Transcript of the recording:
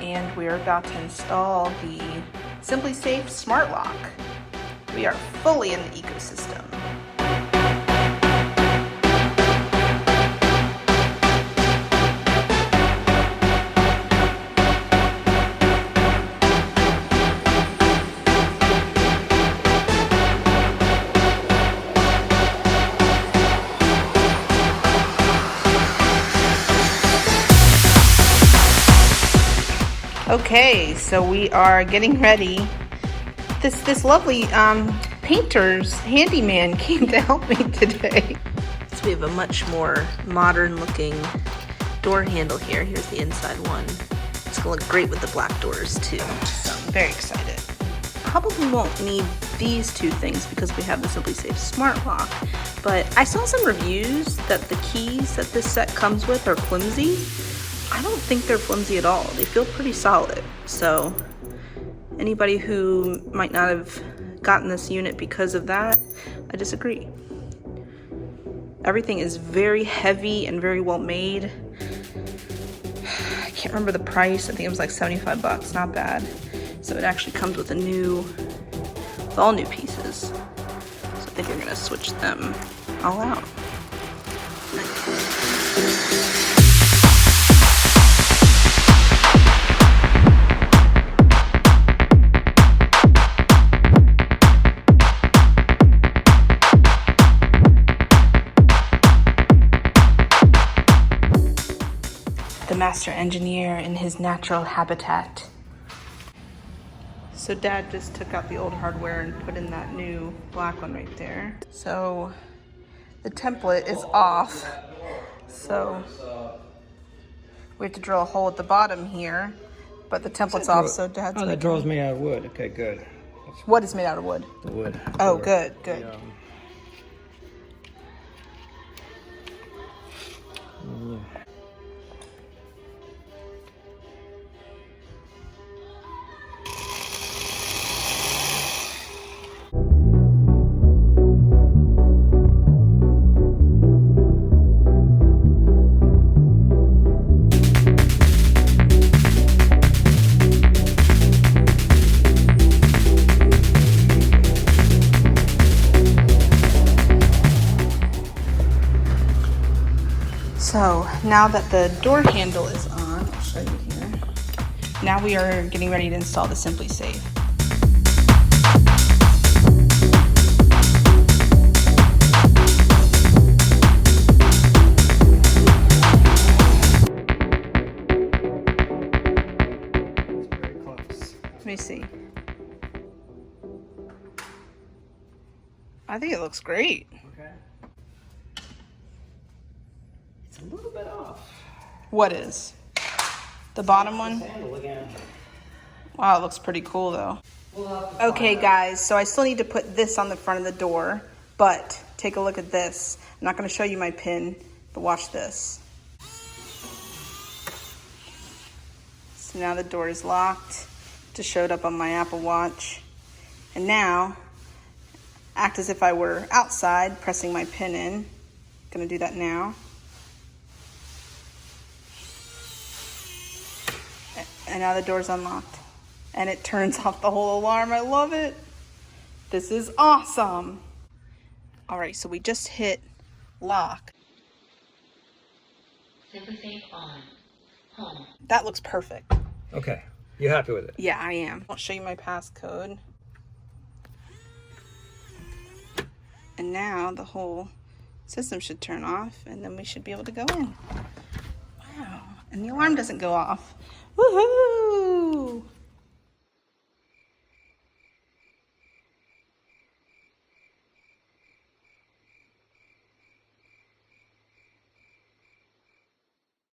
and we're about to install the SimpliSafe smart lock. We are fully in the ecosystem. Okay, so we are getting ready. This lovely painter's handyman came to help me today. So we have a much more modern looking door handle here. Here's the inside one. It's gonna look great with the black doors too. So I'm very excited. Probably won't need these two things because we have the SimpliSafe smart lock. But I saw some reviews that the keys that this set comes with are flimsy. I don't think they're flimsy at all. They feel pretty solid. So anybody who might not have gotten this unit because of that, I disagree. Everything is very heavy and very well made. I can't remember the price. I think it was like 75 bucks, not bad. So it actually comes with with all new pieces. So I think we're gonna switch them all out. The master engineer in his natural habitat. So Dad just took out the old hardware and put in that new black one right there. So the template is off. So we have to drill a hole at the bottom here, but the template's off, so Dad's the draw's made out of wood. Okay, good. What is made out of wood? The wood. Oh, good. So now that the door handle is on, I'll show you here. Now we are getting ready to install the SimpliSafe. Very close. Let me see. I think it looks great. Okay. It's a little bit off. What is? The bottom one? Handle again. Wow, it looks pretty cool though. Okay guys, so I still need to put this on the front of the door, but take a look at this. I'm not gonna show you my pin, but watch this. So now the door is locked. Just showed up on my Apple Watch. And now, act as if I were outside, pressing my pin in. Gonna do that now. And now the door's unlocked. And it turns off the whole alarm. I love it. This is awesome. All right, so we just hit lock. SimpliSafe on. Home. That looks perfect. Okay. You happy with it? Yeah, I am. I'll show you my passcode. And now the whole system should turn off, and then we should be able to go in. Wow. And the alarm doesn't go off. Woohoo!